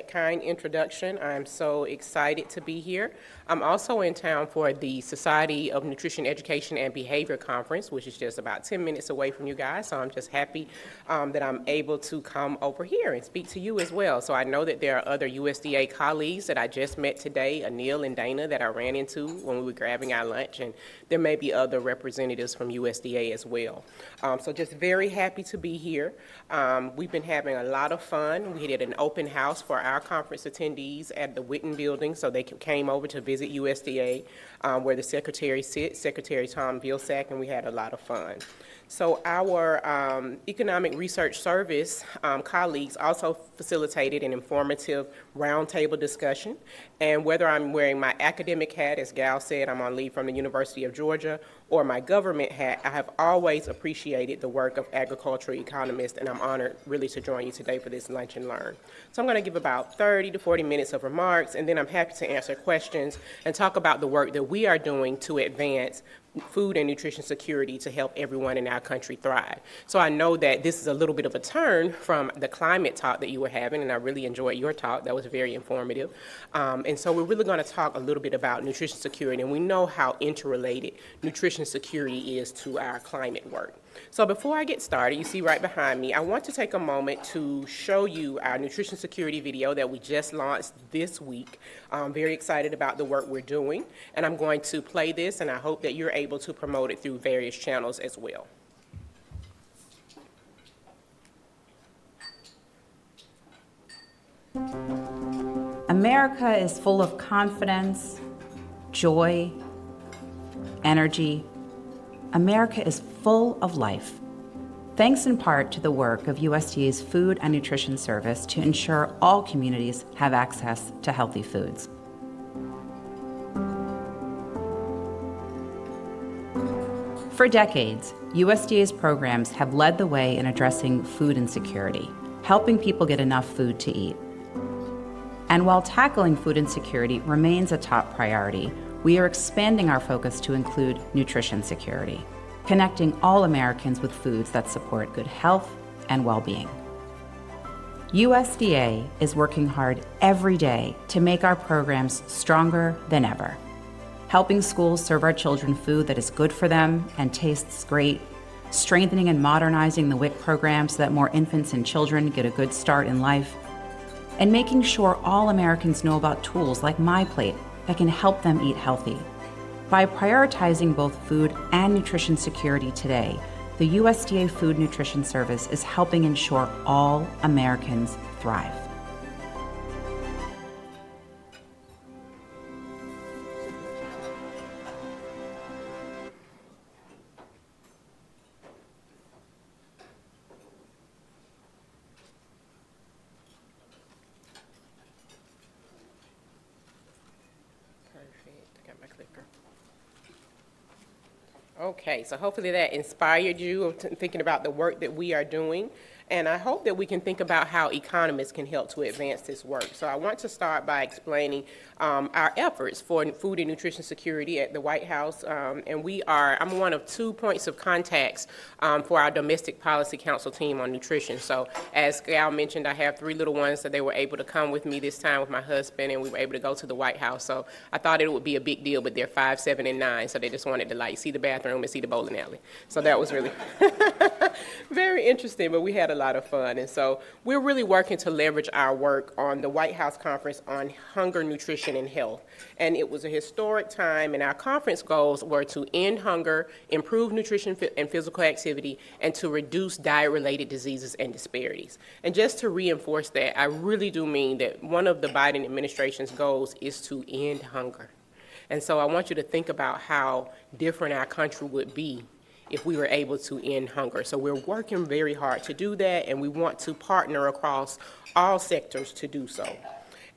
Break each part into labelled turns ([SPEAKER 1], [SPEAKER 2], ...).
[SPEAKER 1] that kind introduction. I'm so excited to be here. I'm also in town for the Society of Nutrition Education and Behavior Conference, which is just about 10 minutes away from you guys, so I'm just happy that I'm able to come over here and speak to you as well. So I know that there are other USDA colleagues that I just met today, Anil and Dana, that I ran into when we were grabbing our lunch, and there may be other representatives from USDA as well. So just very happy to be here. We've been having a lot of fun. We did an open house for our conference attendees at the Witten building, so they came over to visit USDA, where the secretary sits, Secretary Tom Vilsack, and we had a lot of fun. So our Economic Research Service colleagues also facilitated an informative roundtable discussion. And whether I'm wearing my academic hat, as Gal said, I'm on leave from the University of Georgia, or my government hat, I have always appreciated the work of agricultural economists, and I'm honored really to join you today for this Lunch and Learn. So I'm going to give about 30 to 40 minutes of remarks, and then I'm happy to answer questions and talk about the work that we are doing to advance food and nutrition security to help everyone in our country thrive. So I know that this is a little bit of a turn from the climate talk that you were having, and I really enjoyed your talk. That was very informative. And so we're really going to talk a little bit about nutrition security, and we know how interrelated nutrition security is to our climate work. So before I get started, you see right behind me, I want to take a moment to show you our nutrition security video that we just launched this week. I'm very excited about the work we're doing, and I'm going to play this, and I hope that you're able to promote it through various channels as well.
[SPEAKER 2] America is full of confidence, joy, energy. America is full of life, thanks in part to the work of USDA's Food and Nutrition Service to ensure all communities have access to healthy foods. For decades, USDA's programs have led the way in addressing food insecurity, helping people get enough food to eat. And while tackling food insecurity remains a top priority, we are expanding our focus to include nutrition security, connecting all Americans with foods that support good health and well-being. USDA is working hard every day to make our programs stronger than ever, helping schools serve our children food that is good for them and tastes great, strengthening and modernizing the WIC program so that more infants and children get a good start in life, and making sure all Americans know about tools like MyPlate that can help them eat healthy. By prioritizing both food and nutrition security today, the USDA Food Nutrition Service is helping ensure all Americans thrive.
[SPEAKER 1] Okay, so hopefully that inspired you thinking about the work that we are doing. And I hope that we can think about how economists can help to advance this work. So I want to start by explaining our efforts for food and nutrition security at the White House. And I'm one of 2 points of contacts for our Domestic Policy Council team on nutrition. So as Gal mentioned, I have 3 little ones, so they were able to come with me this time with my husband, and we were able to go to the White House. So I thought it would be a big deal, but they're 5, 7, and 9, so they just wanted to like see the bathroom and see the bowling alley. So that was really very interesting, but we had a lot of fun. And so we're really working to leverage our work on the White House Conference on Hunger, Nutrition, and Health. And it was a historic time, and our conference goals were to end hunger, improve nutrition and physical activity, and to reduce diet-related diseases and disparities. And just to reinforce that, I really do mean that one of the Biden administration's goals is to end hunger. And so I want you to think about how different our country would be if we were able to end hunger. So we're working very hard to do that, and we want to partner across all sectors to do so.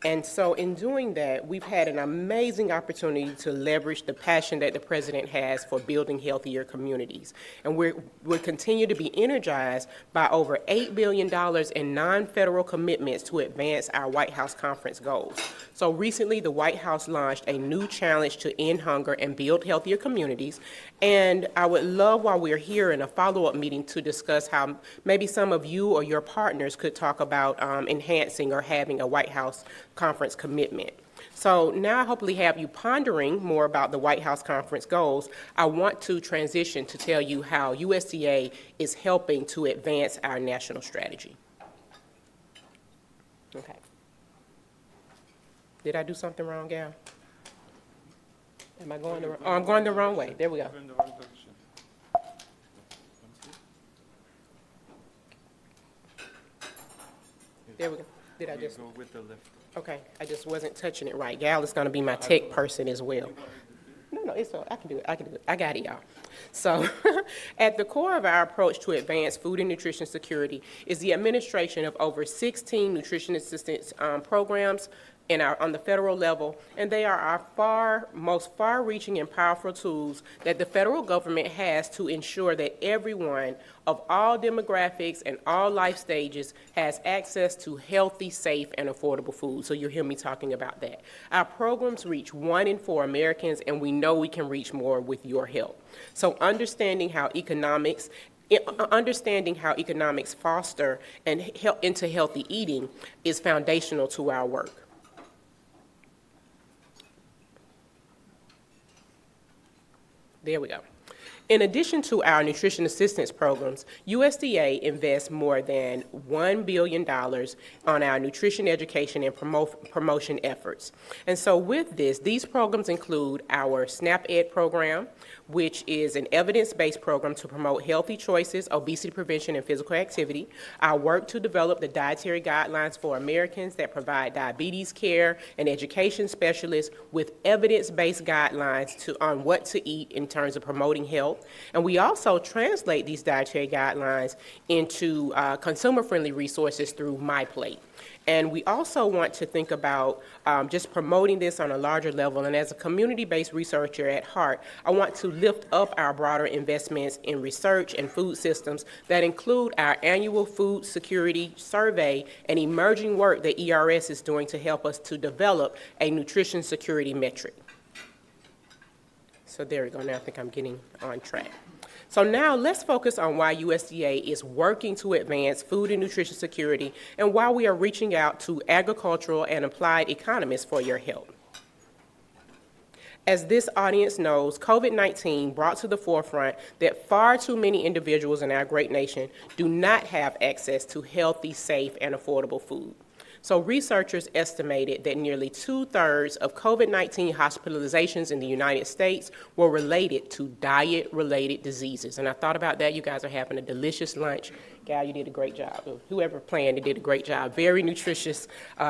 [SPEAKER 1] And so in doing that, we've had an amazing opportunity to leverage the passion that the president has for building healthier communities. And we're continue to be energized by over $8 billion in non-federal commitments to advance our White House conference goals. So recently, the White House launched a new challenge to end hunger and build healthier communities. And I would love, while we're here in a follow-up meeting, to discuss how maybe some of you or your partners could talk about enhancing or having a White House conference commitment. So now I hopefully have you pondering more about the White House conference goals. I want to transition to tell you how USDA is helping to advance our national strategy. Okay. Did I do something wrong, Gal? Am I going the wrong? Oh, I'm going the wrong way. There we go. There we go. Did I just?
[SPEAKER 3] Go with the left.
[SPEAKER 1] Okay, I just wasn't touching it right. Gal is going to be my tech person as well. No, it's all, I can do it. I got it, y'all. So at the core of our approach to advance food and nutrition security is the administration of over 16 nutrition assistance programs on the federal level, and they are our most far-reaching and powerful tools that the federal government has to ensure that everyone of all demographics and all life stages has access to healthy, safe, and affordable food. So you'll hear me talking about that. Our programs reach 1 in 4 Americans, and we know we can reach more with your help. So understanding how economics foster and into healthy eating is foundational to our work. There we go. In addition to our nutrition assistance programs, USDA invests more than $1 billion on our nutrition education and promotion efforts. And so with this, these programs include our SNAP-Ed program, which is an evidence-based program to promote healthy choices, obesity prevention, and physical activity. Our work to develop the dietary guidelines for Americans that provide diabetes care and education specialists with evidence-based guidelines on what to eat in terms of promoting health. And we also translate these dietary guidelines into consumer-friendly resources through MyPlate. And we also want to think about just promoting this on a larger level. And as a community-based researcher at heart, I want to lift up our broader investments in research and food systems that include our annual food security survey and emerging work that ERS is doing to help us to develop a nutrition security metric. So there we go. Now I think I'm getting on track. So now let's focus on why USDA is working to advance food and nutrition security and why we are reaching out to agricultural and applied economists for your help. As this audience knows, COVID-19 brought to the forefront that far too many individuals in our great nation do not have access to healthy, safe, and affordable food. So researchers estimated that nearly 2/3 of COVID-19 hospitalizations in the United States were related to diet-related diseases. And I thought about that. You guys are having a delicious lunch. Gal, you did a great job. Whoever planned it did a great job. Very nutritious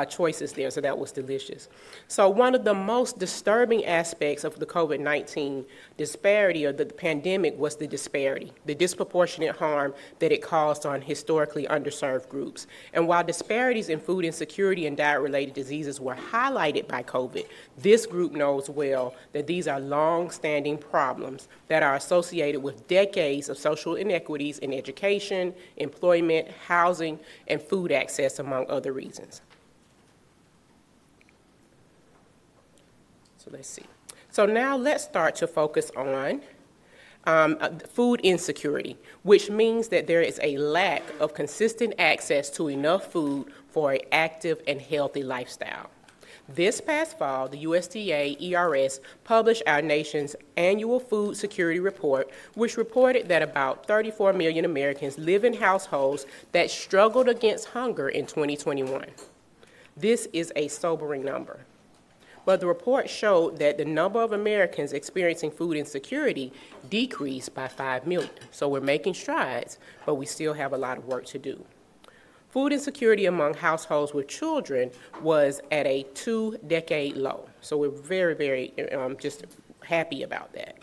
[SPEAKER 1] choices there, so that was delicious. So one of the most disturbing aspects of the COVID-19 disparity or the pandemic was the disparity, the disproportionate harm that it caused on historically underserved groups. And while disparities in food insecurity and diet-related diseases were highlighted by COVID, this group knows well that these are long-standing problems that are associated with decades of social inequities in education, employment, housing, and food access, among other reasons. So let's see. So now let's start to focus on food insecurity, which means that there is a lack of consistent access to enough food for an active and healthy lifestyle. This past fall, the USDA ERS published our nation's annual food security report, which reported that about 34 million Americans live in households that struggled against hunger in 2021. This is a sobering number. But the report showed that the number of Americans experiencing food insecurity decreased by 5 million. So we're making strides, but we still have a lot of work to do. Food insecurity among households with children was at a 2-decade low. So we're very, very just happy about that.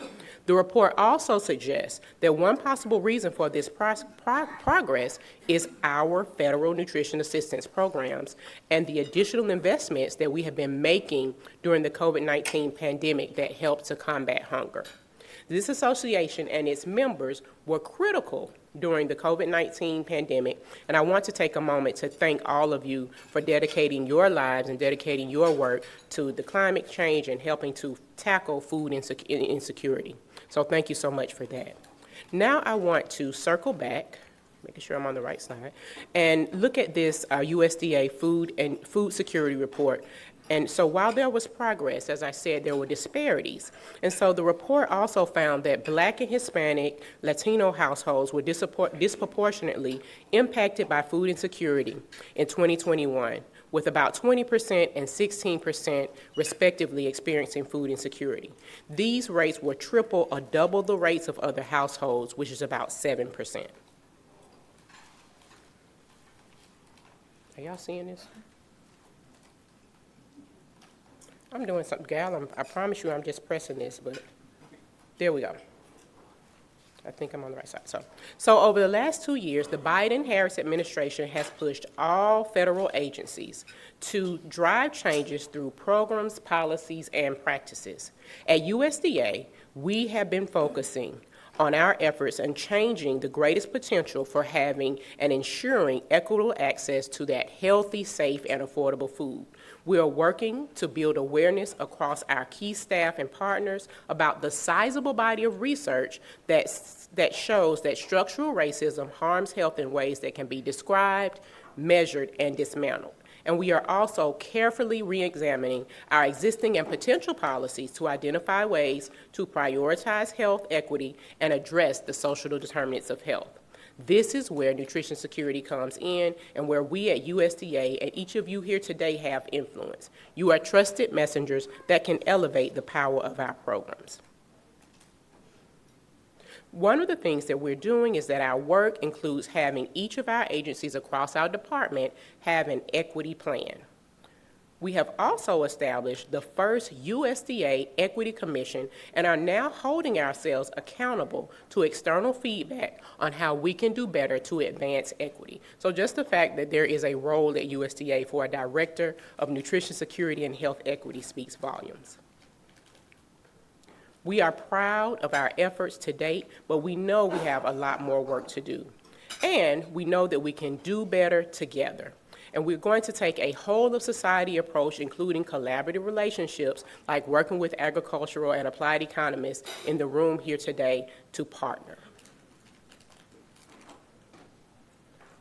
[SPEAKER 1] The report also suggests that one possible reason for this progress is our federal nutrition assistance programs and the additional investments that we have been making during the COVID-19 pandemic that helped to combat hunger. This association and its members were critical during the COVID-19 pandemic, and I want to take a moment to thank all of you for dedicating your lives and dedicating your work to the climate change and helping to tackle food insecurity. So thank you so much for that. Now I want to circle back, making sure I'm on the right side, and look at this USDA food security report. And so while there was progress, as I said, there were disparities. And so the report also found that Black and Hispanic Latino households were disproportionately impacted by food insecurity in 2021, with about 20% and 16% respectively experiencing food insecurity. These rates were triple or double the rates of other households, which is about 7%. Are y'all seeing this? I'm doing something, gal. I promise you I'm just pressing this, but there we go. I think I'm on the right side. So over the last 2 years, the Biden-Harris administration has pushed all federal agencies to drive changes through programs, policies, and practices. At USDA, we have been focusing on our efforts and changing the greatest potential for having and ensuring equitable access to that healthy, safe, and affordable food. We are working to build awareness across our key staff and partners about the sizable body of research that shows that structural racism harms health in ways that can be described, measured, and dismantled. And we are also carefully re-examining our existing and potential policies to identify ways to prioritize health equity and address the social determinants of health. This is where nutrition security comes in and where we at USDA and each of you here today have influence. You are trusted messengers that can elevate the power of our programs. One of the things that we're doing is that our work includes having each of our agencies across our department have an equity plan. We have also established the first USDA Equity Commission and are now holding ourselves accountable to external feedback on how we can do better to advance equity. So just the fact that there is a role at USDA for a Director of Nutrition Security and Health Equity speaks volumes. We are proud of our efforts to date, but we know we have a lot more work to do. And we know that we can do better together. And we're going to take a whole of society approach, including collaborative relationships, like working with agricultural and applied economists in the room here today to partner.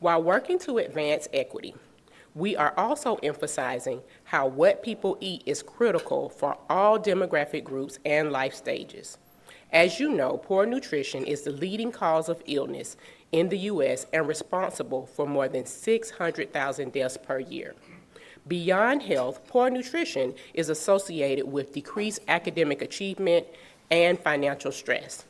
[SPEAKER 1] While working to advance equity, we are also emphasizing how what people eat is critical for all demographic groups and life stages. As you know, poor nutrition is the leading cause of illness in the U.S. and responsible for more than 600,000 deaths per year. Beyond health, poor nutrition is associated with decreased academic achievement and financial stress.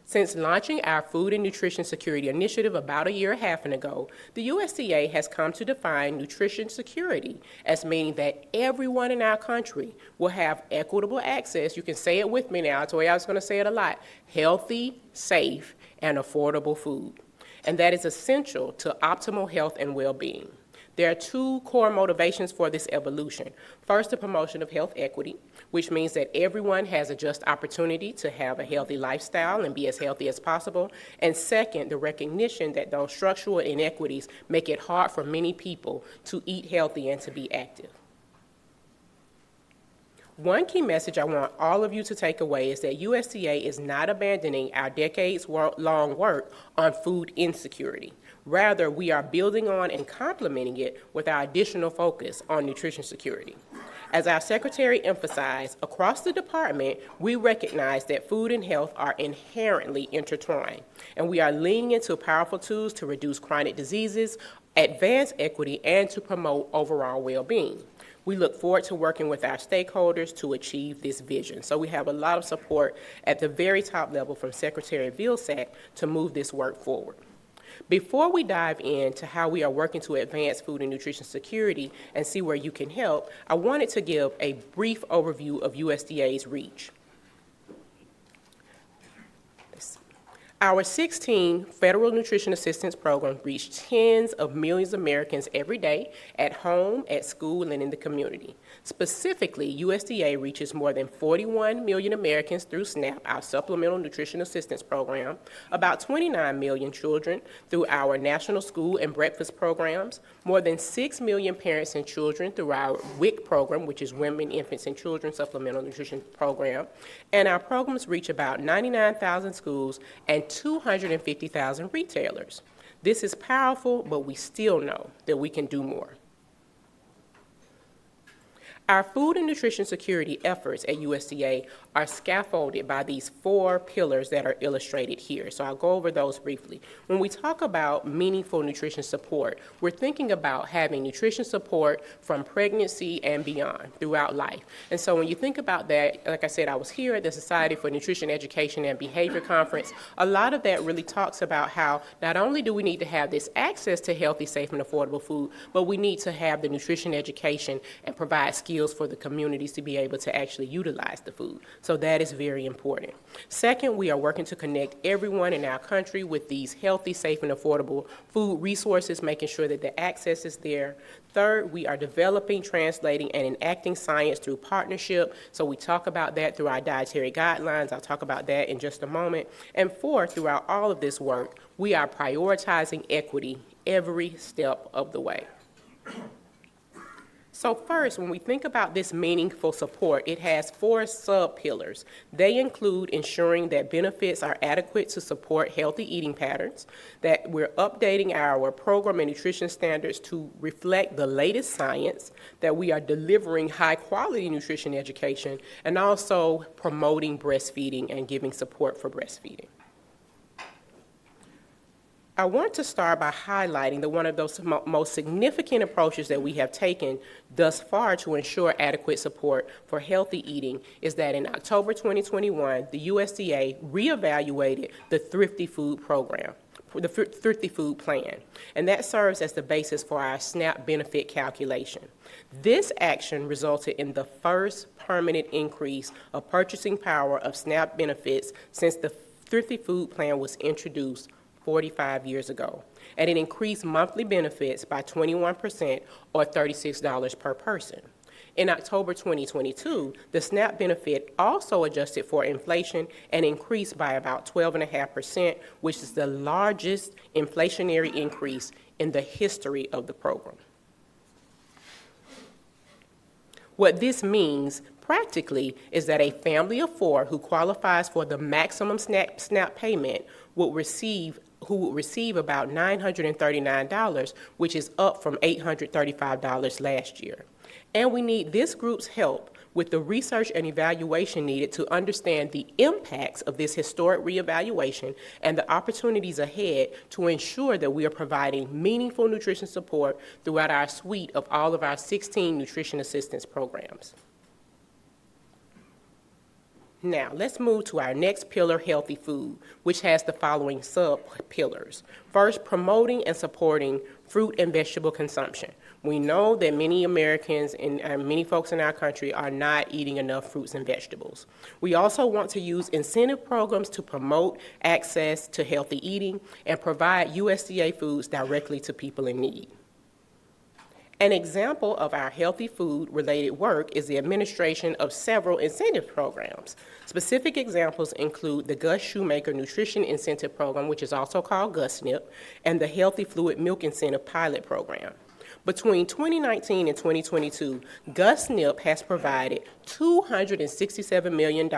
[SPEAKER 1] Since launching our Food and Nutrition Security Initiative about a year and a half ago, the USDA has come to define nutrition security as meaning that everyone in our country will have equitable access. You can say it with me now, it's the way I was going to say it a lot: healthy, safe, and affordable food. And that is essential to optimal health and well-being. There are two core motivations for this evolution. First, the promotion of health equity, which means that everyone has a just opportunity to have a healthy lifestyle and be as healthy as possible. And second, the recognition that those structural inequities make it hard for many people to eat healthy and to be active. One key message I want all of you to take away is that USDA is not abandoning our decades-long work on food insecurity. Rather, we are building on and complementing it with our additional focus on nutrition security. As our secretary emphasized, across the department, we recognize that food and health are inherently intertwined, and we are leaning into powerful tools to reduce chronic diseases, advance equity, and to promote overall well-being. We look forward to working with our stakeholders to achieve this vision. So we have a lot of support at the very top level from Secretary Vilsack to move this work forward. Before we dive into how we are working to advance food and nutrition security and see where you can help, I wanted to give a brief overview of USDA's reach. Our 16 Federal Nutrition Assistance Program reach tens of millions of Americans every day at home, at school, and in the community. Specifically, USDA reaches more than 41 million Americans through SNAP, our Supplemental Nutrition Assistance Program, about 29 million children through our National School and Breakfast programs, more than 6 million parents and children through our WIC program, which is Women, Infants, and Children Supplemental Nutrition Program, and our programs reach about 99,000 schools and 250,000 retailers. This is powerful, but we still know that we can do more. Our food and nutrition security efforts at USDA are scaffolded by these 4 pillars that are illustrated here. So I'll go over those briefly. When we talk about meaningful nutrition support, we're thinking about having nutrition support from pregnancy and beyond throughout life. And so when you think about that, like I said, I was here at the Society for Nutrition Education and Behavior Conference. A lot of that really talks about how not only do we need to have this access to healthy, safe, and affordable food, but we need to have the nutrition education and provide skills for the communities to be able to actually utilize the food. So that is very important. Second, we are working to connect everyone in our country with these healthy, safe, and affordable food resources, making sure that the access is there. Third, we are developing, translating, and enacting science through partnership. So we talk about that through our dietary guidelines. I'll talk about that in just a moment. And fourth, throughout all of this work, we are prioritizing equity every step of the way. So first, when we think about this meaningful support, it has 4 sub-pillars. They include ensuring that benefits are adequate to support healthy eating patterns, that we're updating our program and nutrition standards to reflect the latest science, that we are delivering high-quality nutrition education, and also promoting breastfeeding and giving support for breastfeeding. I want to start by highlighting that one of those most significant approaches that we have taken thus far to ensure adequate support for healthy eating is that in October 2021, the USDA reevaluated the Thrifty Food Program, the Thrifty Food Plan, and that serves as the basis for our SNAP benefit calculation. This action resulted in the first permanent increase of purchasing power of SNAP benefits since the Thrifty Food Plan was introduced 45 years ago, and it increased monthly benefits by 21% or $36 per person. In October 2022, the SNAP benefit also adjusted for inflation and increased by about 12.5%, which is the largest inflationary increase in the history of the program. What this means practically is that a family of 4 who qualifies for the maximum SNAP payment who would receive about $939, which is up from $835 last year. And we need this group's help with the research and evaluation needed to understand the impacts of this historic reevaluation and the opportunities ahead to ensure that we are providing meaningful nutrition support throughout our suite of all of our 16 nutrition assistance programs. Now, let's move to our next pillar, healthy food, which has the following sub-pillars. First, promoting and supporting fruit and vegetable consumption. We know that many Americans and many folks in our country are not eating enough fruits and vegetables. We also want to use incentive programs to promote access to healthy eating and provide USDA foods directly to people in need. An example of our healthy food-related work is the administration of several incentive programs. Specific examples include the Gus Shoemaker Nutrition Incentive Program, which is also called GusNIP, and the Healthy Fluid Milk Incentive Pilot Program. Between 2019 and 2022, GusNIP has provided $267 million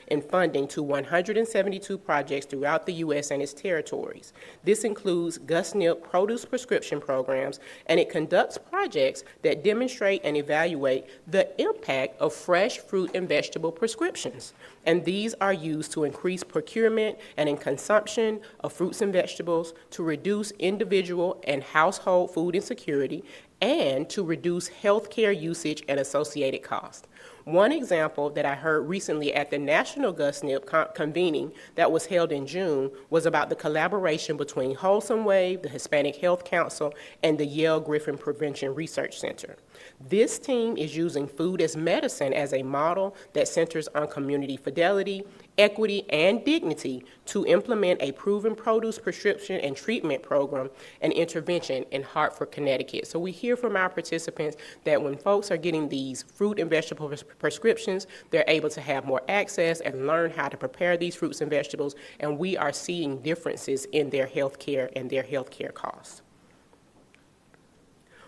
[SPEAKER 1] in funding to 172 projects throughout the U.S. and its territories. This includes GusNIP produce prescription programs, and it conducts projects that demonstrate and evaluate the impact of fresh fruit and vegetable prescriptions. And these are used to increase procurement and in consumption of fruits and vegetables, to reduce individual and household food insecurity, and to reduce healthcare usage and associated costs. One example that I heard recently at the National GusNIP convening that was held in June was about the collaboration between Wholesome Wave, the Hispanic Health Council, and the Yale Griffin Prevention Research Center. This team is using food as medicine as a model that centers on community fidelity, equity, and dignity to implement a proven produce prescription and treatment program and intervention in Hartford, Connecticut. So we hear from our participants that when folks are getting these fruit and vegetable prescriptions, they're able to have more access and learn how to prepare these fruits and vegetables, and we are seeing differences in their health care and their health care costs.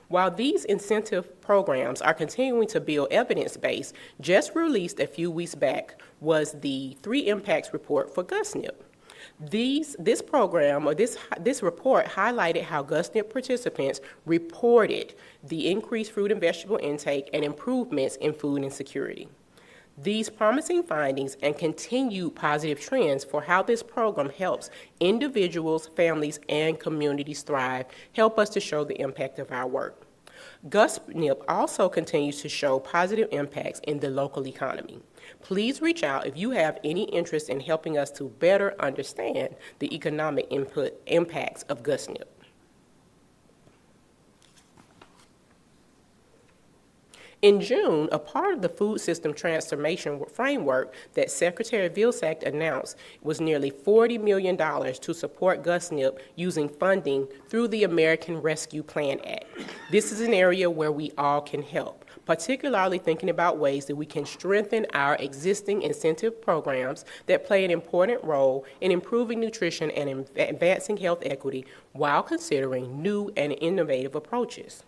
[SPEAKER 1] While these incentive programs are continuing to build evidence base, just released a few weeks back was the 3 Impacts report for GusNIP. This program, or this report, highlighted how GusNIP participants reported the increased fruit and vegetable intake and improvements in food insecurity. These promising findings and continued positive trends for how this program helps individuals, families, and communities thrive help us to show the impact of our work. GusNIP also continues to show positive impacts in the local economy. Please reach out if you have any interest in helping us to better understand the economic impacts of GusNIP. In June, a part of the food system transformation framework that Secretary Vilsack announced was nearly $40 million to support GusNIP using funding through the American Rescue Plan Act. This is an area where we all can help, particularly thinking about ways that we can strengthen our existing incentive programs that play an important role in improving nutrition and advancing health equity while considering new and innovative approaches.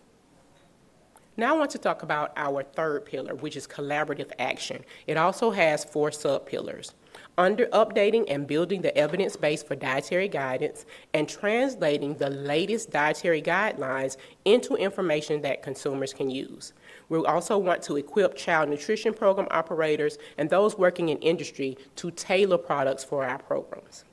[SPEAKER 1] Now I want to talk about our third pillar, which is collaborative action. It also has 4 sub-pillars: under updating and building the evidence base for dietary guidance and translating the latest dietary guidelines into information that consumers can use. We also want to equip child nutrition program operators and those working in industry to tailor products for our programs.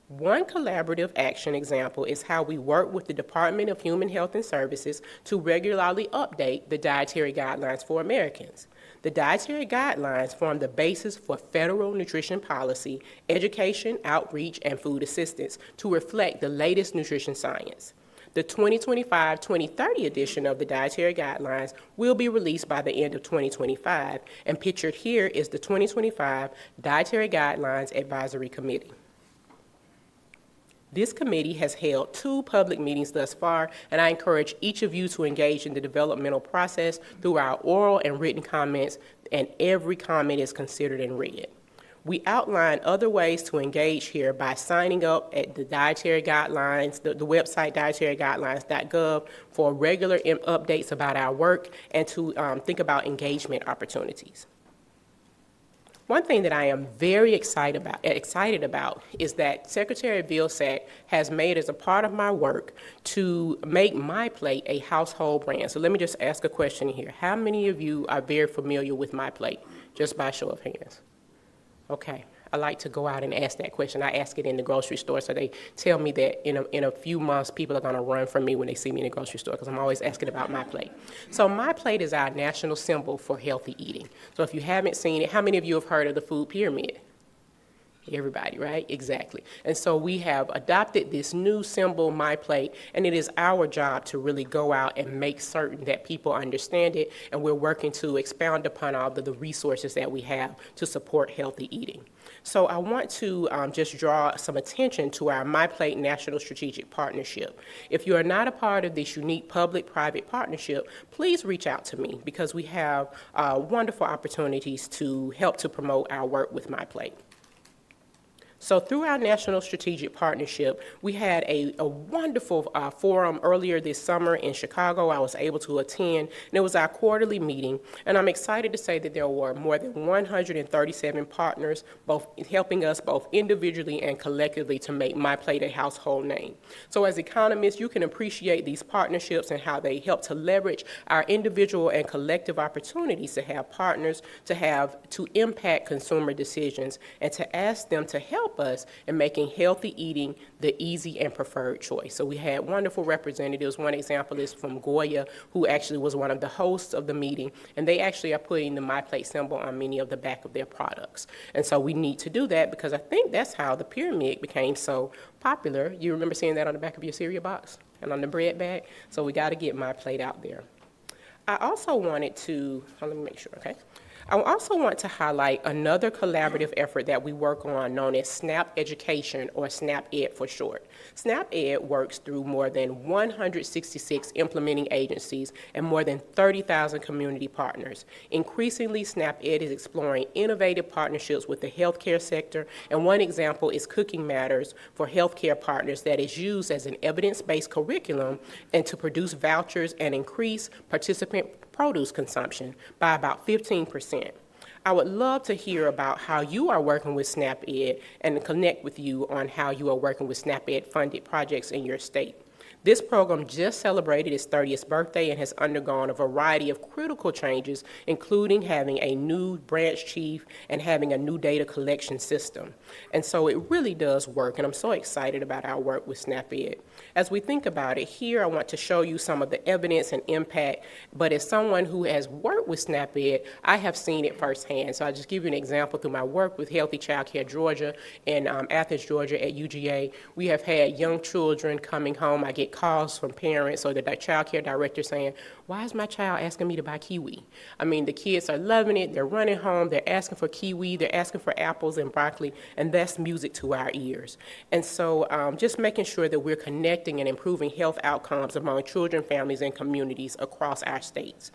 [SPEAKER 1] One collaborative action example is how we work with the Department of Human Health and Services to regularly update the dietary guidelines for Americans. The dietary guidelines form the basis for federal nutrition policy, education, outreach, and food assistance to reflect the latest nutrition science. The 2025-2030 edition of the dietary guidelines will be released by the end of 2025, and pictured here is the 2025 Dietary Guidelines Advisory Committee. This committee has held 2 public meetings thus far, and I encourage each of you to engage in the developmental process through our oral and written comments, and every comment is considered and read. We outline other ways to engage here by signing up at the dietary guidelines, the website dietaryguidelines.gov for regular updates about our work and to think about engagement opportunities. One thing that I am very excited about is that Secretary Vilsack has made as a part of my work to make My Plate a household brand. So let me just ask a question here. How many of you are very familiar with My Plate, just by show of hands? Okay. I like to go out and ask that question. I ask it in the grocery store, so they tell me that in a few months, people are going to run from me when they see me in the grocery store, because I'm always asking about My Plate. So My Plate is our national symbol for healthy eating. So if you haven't seen it, how many of you have heard of the food pyramid? Everybody, right? Exactly. And so we have adopted this new symbol, My Plate, and it is our job to really go out and make certain that people understand it, and we're working to expound upon all the resources that we have to support healthy eating. So I want to just draw some attention to our My Plate National Strategic Partnership. If you are not a part of this unique public-private partnership, please reach out to me, because we have wonderful opportunities to help to promote our work with My Plate. So through our National Strategic Partnership, we had a wonderful forum earlier this summer in Chicago. I was able to attend, and it was our quarterly meeting, and I'm excited to say that there were more than 137 partners, both helping us both individually and collectively to make My Plate a household name. So as economists, you can appreciate these partnerships and how they help to leverage our individual and collective opportunities to have partners, to impact consumer decisions, and to ask them to help help us in making healthy eating the easy and preferred choice. So we had wonderful representatives. One example is from Goya, who actually was one of the hosts of the meeting, and they actually are putting the MyPlate symbol on many of the back of their products. And so we need to do that because I think that's how the pyramid became so popular. You remember seeing that on the back of your cereal box and on the bread bag? So we got to get MyPlate out there. I also wanted to, let me make sure, okay? I also want to highlight another collaborative effort that we work on known as SNAP Education, or SNAP Ed for short. SNAP Ed works through more than 166 implementing agencies and more than 30,000 community partners. Increasingly, SNAP Ed is exploring innovative partnerships with the healthcare sector, and one example is Cooking Matters for Healthcare Partners that is used as an evidence-based curriculum and to produce vouchers and increase participant produce consumption by about 15%. I would love to hear about how you are working with SNAP Ed and connect with you on how you are working with SNAP Ed funded projects in your state. This program just celebrated its 30th birthday and has undergone a variety of critical changes, including having a new branch chief and having a new data collection system. And so it really does work, and I'm so excited about our work with SNAP Ed. As we think about it, here I want to show you some of the evidence and impact, but as someone who has worked with SNAP Ed, I have seen it firsthand. So I'll just give you an example through my work with Healthy Child Care Georgia in Athens, Georgia at UGA. We have had young children coming home. I get calls from parents or the child care director saying, why is my child asking me to buy kiwi? I mean, the kids are loving it. They're running home. They're asking for kiwi. They're asking for apples and broccoli, and that's music to our ears. And so just making sure that we're connecting and improving health outcomes among children, families, and communities across our states.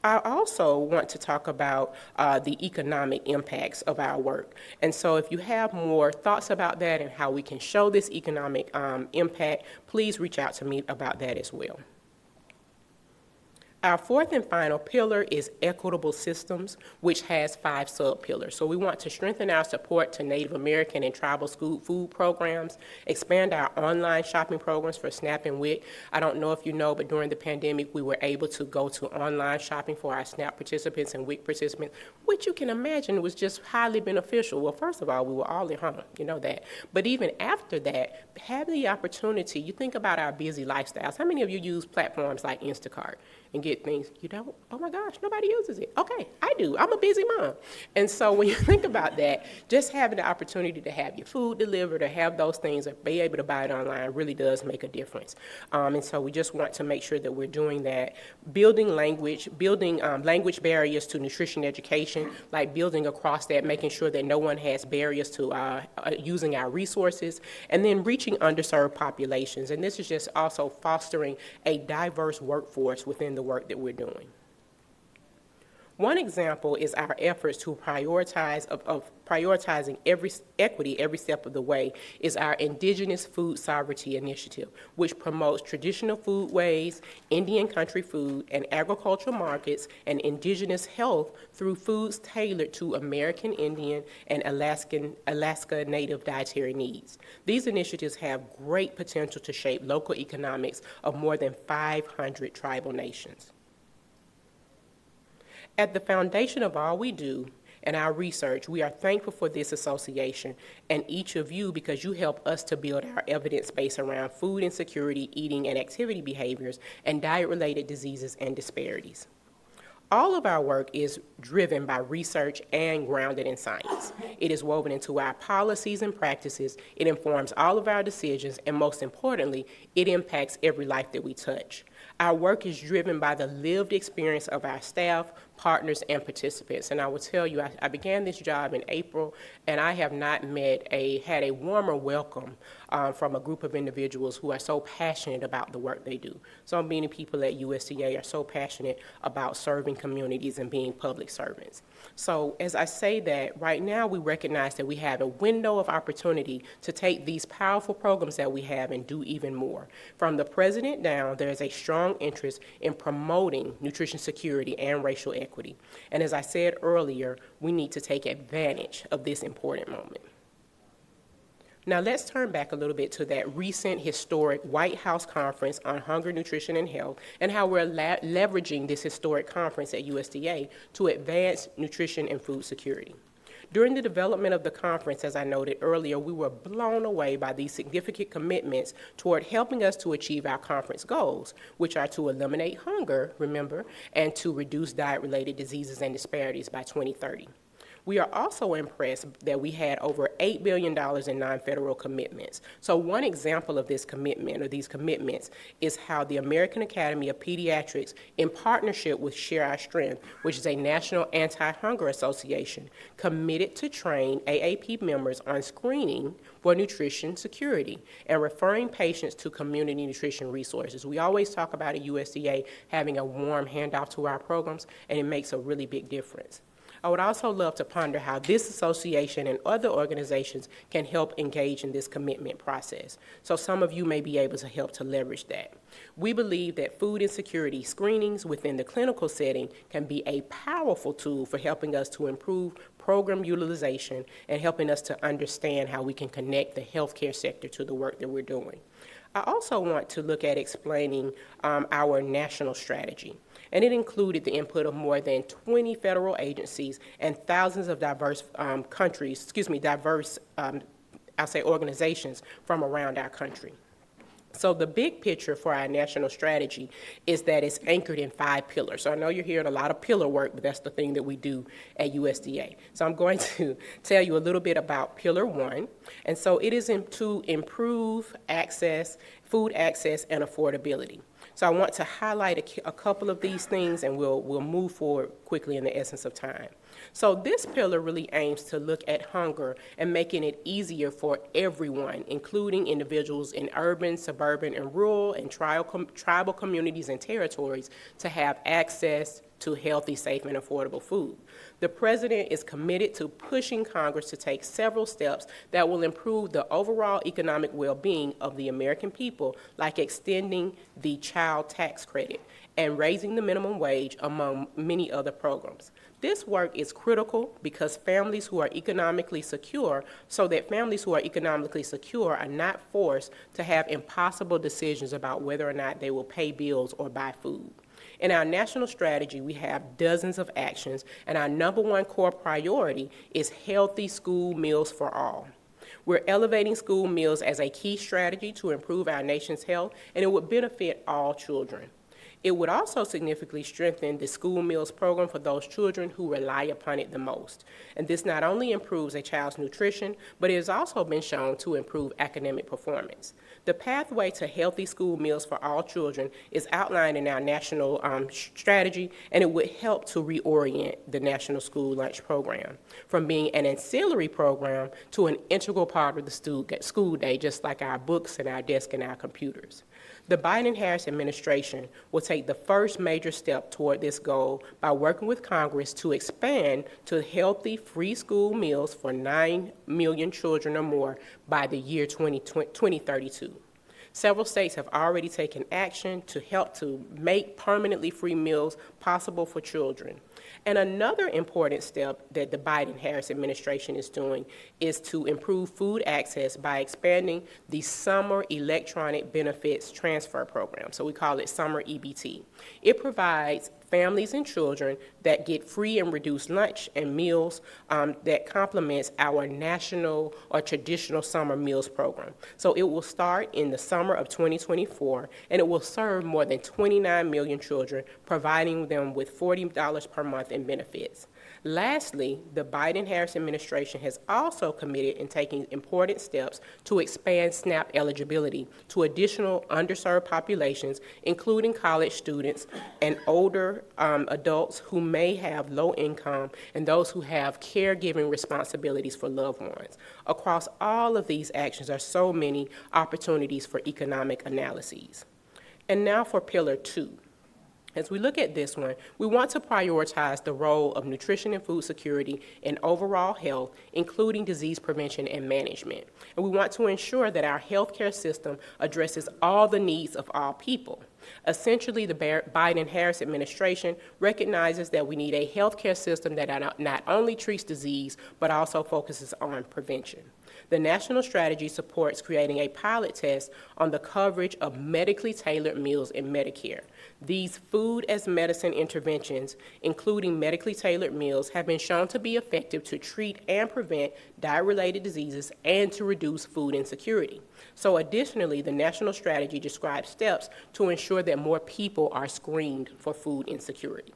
[SPEAKER 1] I also want to talk about the economic impacts of our work. And so if you have more thoughts about that and how we can show this economic impact, please reach out to me about that as well. Our fourth and final pillar is equitable systems, which has 5 sub-pillars. So we want to strengthen our support to Native American and tribal school food programs, expand our online shopping programs for SNAP and WIC. I don't know if you know, but during the pandemic, we were able to go to online shopping for our SNAP participants and WIC participants, which you can imagine was just highly beneficial. Well, first of all, we were all at home, you know that. But even after that, having the opportunity, you think about our busy lifestyles. How many of you use platforms like Instacart and get things? You don't? Oh my gosh, nobody uses it. Okay, I do. I'm a busy mom. And so when you think about that, just having the opportunity to have your food delivered or have those things or be able to buy it online really does make a difference. And so we just want to make sure that we're doing that. Building language barriers to nutrition education, like building across that, making sure that no one has barriers to using our resources, and then reaching underserved populations. And this is just also fostering a diverse workforce within the work that we're doing. One example is our efforts to prioritizing equity every step of the way is our Indigenous Food Sovereignty Initiative, which promotes traditional foodways, Indian country food, and agricultural markets, and indigenous health through foods tailored to American Indian and Alaska Native dietary needs. These initiatives have great potential to shape local economics of more than 500 tribal nations. At the foundation of all we do and our research, we are thankful for this association and each of you because you help us to build our evidence base around food insecurity, eating and activity behaviors, and diet-related diseases and disparities. All of our work is driven by research and grounded in science. It is woven into our policies and practices, it informs all of our decisions, and most importantly, it impacts every life that we touch. Our work is driven by the lived experience of our staff, partners, and participants. And I will tell you, I began this job in April, and I have not had a warmer welcome from a group of individuals who are so passionate about the work they do. So many people at USDA are so passionate about serving communities and being public servants. So as I say that, right now we recognize that we have a window of opportunity to take these powerful programs that we have and do even more. From the president down, there is a strong interest in promoting nutrition security and racial equity. And as I said earlier, we need to take advantage of this important moment. Now let's turn back a little bit to that recent historic White House conference on hunger, nutrition, and health, and how we're leveraging this historic conference at USDA to advance nutrition and food security. During the development of the conference, as I noted earlier, we were blown away by these significant commitments toward helping us to achieve our conference goals, which are to eliminate hunger, remember, and to reduce diet-related diseases and disparities by 2030. We are also impressed that we had over $8 billion in non-federal commitments. So one example of this commitment, or these commitments, is how the American Academy of Pediatrics, in partnership with Share Our Strength, which is a national anti-hunger association, committed to train AAP members on screening for nutrition security and referring patients to community nutrition resources. We always talk about at USDA having a warm handoff to our programs, and it makes a really big difference. I would also love to ponder how this association and other organizations can help engage in this commitment process. So some of you may be able to help to leverage that. We believe that food insecurity screenings within the clinical setting can be a powerful tool for helping us to improve program utilization and helping us to understand how we can connect the healthcare sector to the work that we're doing. I also want to look at explaining our national strategy. And it included the input of more than 20 federal agencies and thousands of diverse organizations from around our country. So the big picture for our national strategy is that it's anchored in 5 pillars. So I know you're hearing a lot of pillar work, but that's the thing that we do at USDA. So I'm going to tell you a little bit about Pillar 1. And so it is to improve access, food access, and affordability. So I want to highlight a couple of these things, and we'll move forward quickly in the essence of time. So this pillar really aims to look at hunger and making it easier for everyone, including individuals in urban, suburban, and rural and tribal communities and territories, to have access to healthy, safe, and affordable food. The President is committed to pushing Congress to take several steps that will improve the overall economic well-being of the American people, like extending the child tax credit and raising the minimum wage, among many other programs. This work is critical because families who are economically secure, are not forced to have impossible decisions about whether or not they will pay bills or buy food. In our national strategy, we have dozens of actions, and our number one core priority is healthy school meals for all. We're elevating school meals as a key strategy to improve our nation's health, and it would benefit all children. It would also significantly strengthen the school meals program for those children who rely upon it the most. And this not only improves a child's nutrition, but it has also been shown to improve academic performance. The pathway to healthy school meals for all children is outlined in our national strategy, and it would help to reorient the National School Lunch Program from being an ancillary program to an integral part of the school day, just like our books and our desks and our computers. The Biden-Harris administration will take the first major step toward this goal by working with Congress to expand to healthy free school meals for 9 million children or more by the year 2032. Several states have already taken action to help to make permanently free meals possible for children. And another important step that the Biden-Harris administration is doing is to improve food access by expanding the Summer Electronic Benefits Transfer Program. So we call it Summer EBT. It provides families and children that get free and reduced lunch and meals that complements our national or traditional summer meals program. So it will start in the summer of 2024, and it will serve more than 29 million children, providing them with $40 per month in benefits. Lastly, the Biden-Harris administration has also committed in taking important steps to expand SNAP eligibility to additional underserved populations, including college students and older adults who may have low income and those who have caregiving responsibilities for loved ones. Across all of these actions are so many opportunities for economic analyses. And now for Pillar 2. As we look at this one, we want to prioritize the role of nutrition and food security in overall health, including disease prevention and management. And we want to ensure that our healthcare system addresses all the needs of all people. Essentially, the Biden-Harris administration recognizes that we need a healthcare system that not only treats disease, but also focuses on prevention. The national strategy supports creating a pilot test on the coverage of medically tailored meals in Medicare. These food as medicine interventions, including medically tailored meals, have been shown to be effective to treat and prevent diet-related diseases and to reduce food insecurity. So additionally, the national strategy describes steps to ensure that more people are screened for food insecurity.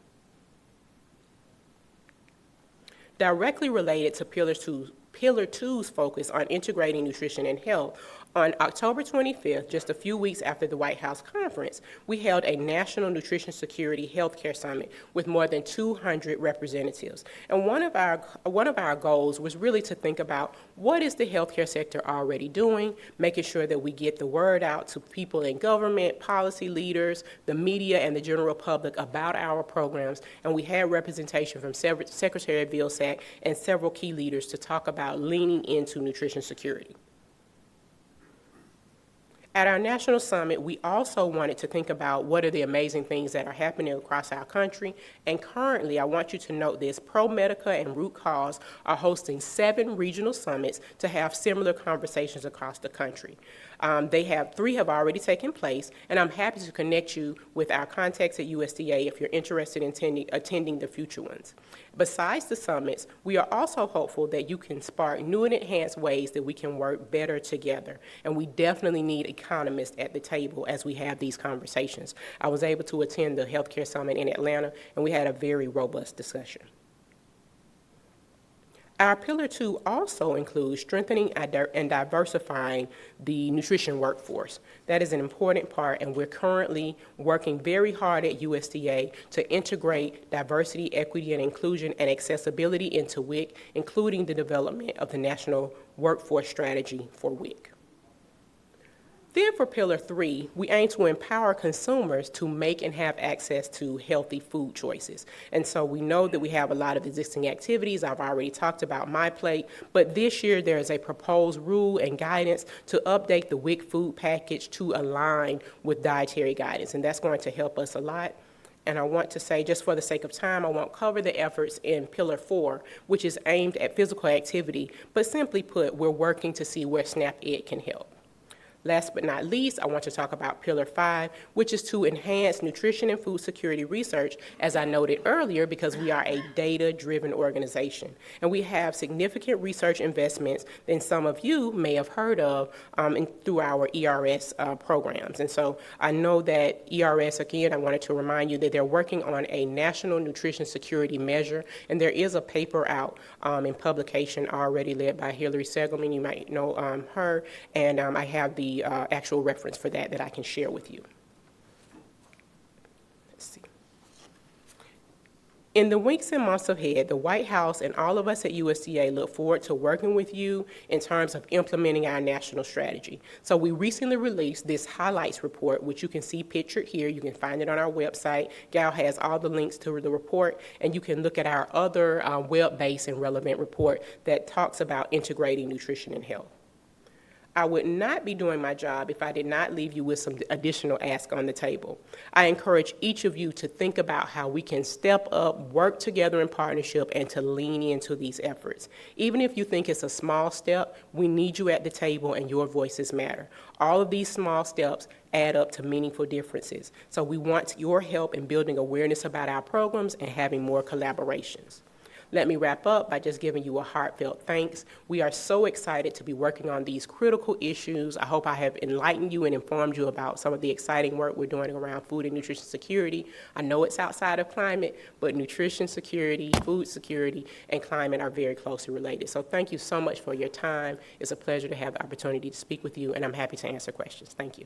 [SPEAKER 1] Directly related to Pillar 2's focus on integrating nutrition and health, on October 25th, just a few weeks after the White House conference, we held a National Nutrition Security Healthcare Summit with more than 200 representatives. And one of our goals was really to think about what is the healthcare sector already doing, making sure that we get the word out to people in government, policy leaders, the media, and the general public about our programs. And we had representation from Secretary of Vilsack and several key leaders to talk about leaning into nutrition security. At our national summit, we also wanted to think about what are the amazing things that are happening across our country. And currently, I want you to note this, ProMedica and Root Cause are hosting 7 regional summits to have similar conversations across the country. 3 have already taken place, and I'm happy to connect you with our contacts at USDA if you're interested in attending the future ones. Besides the summits, we are also hopeful that you can spark new and enhanced ways that we can work better together. And we definitely need economists at the table as we have these conversations. I was able to attend the Healthcare Summit in Atlanta, and we had a very robust discussion. Our Pillar 2 also includes strengthening and diversifying the nutrition workforce. That is an important part, and we're currently working very hard at USDA to integrate diversity, equity, and inclusion and accessibility into WIC, including the development of the National Workforce Strategy for WIC. Then for Pillar 3, we aim to empower consumers to make and have access to healthy food choices. And so we know that we have a lot of existing activities. I've already talked about My Plate, but this year there is a proposed rule and guidance to update the WIC food package to align with dietary guidance, and that's going to help us a lot. And I want to say, just for the sake of time, I won't cover the efforts in Pillar 4, which is aimed at physical activity, but simply put, we're working to see where SNAP-Ed can help. Last but not least, I want to talk about Pillar 5, which is to enhance nutrition and food security research, as I noted earlier, because we are a data-driven organization. And we have significant research investments that some of you may have heard of through our ERS programs. And so I know that ERS, again, I wanted to remind you that they're working on a national nutrition security measure, and there is a paper out in publication already led by Hillary Segelman. You might know her, and I have the actual reference for that I can share with you. Let's see. In the weeks and months ahead, the White House and all of us at USDA look forward to working with you in terms of implementing our national strategy. So we recently released this highlights report, which you can see pictured here. You can find it on our website. Gal has all the links to the report, and you can look at our other web-based and relevant report that talks about integrating nutrition and health. I would not be doing my job if I did not leave you with some additional ask on the table. I encourage each of you to think about how we can step up, work together in partnership, and to lean into these efforts. Even if you think it's a small step, we need you at the table and your voices matter. All of these small steps add up to meaningful differences. So we want your help in building awareness about our programs and having more collaborations. Let me wrap up by just giving you a heartfelt thanks. We are so excited to be working on these critical issues. I hope I have enlightened you and informed you about some of the exciting work we're doing around food and nutrition security. I know it's outside of climate, but nutrition security, food security, and climate are very closely related. So thank you so much for your time. It's a pleasure to have the opportunity to speak with you, and I'm happy to answer questions. Thank you.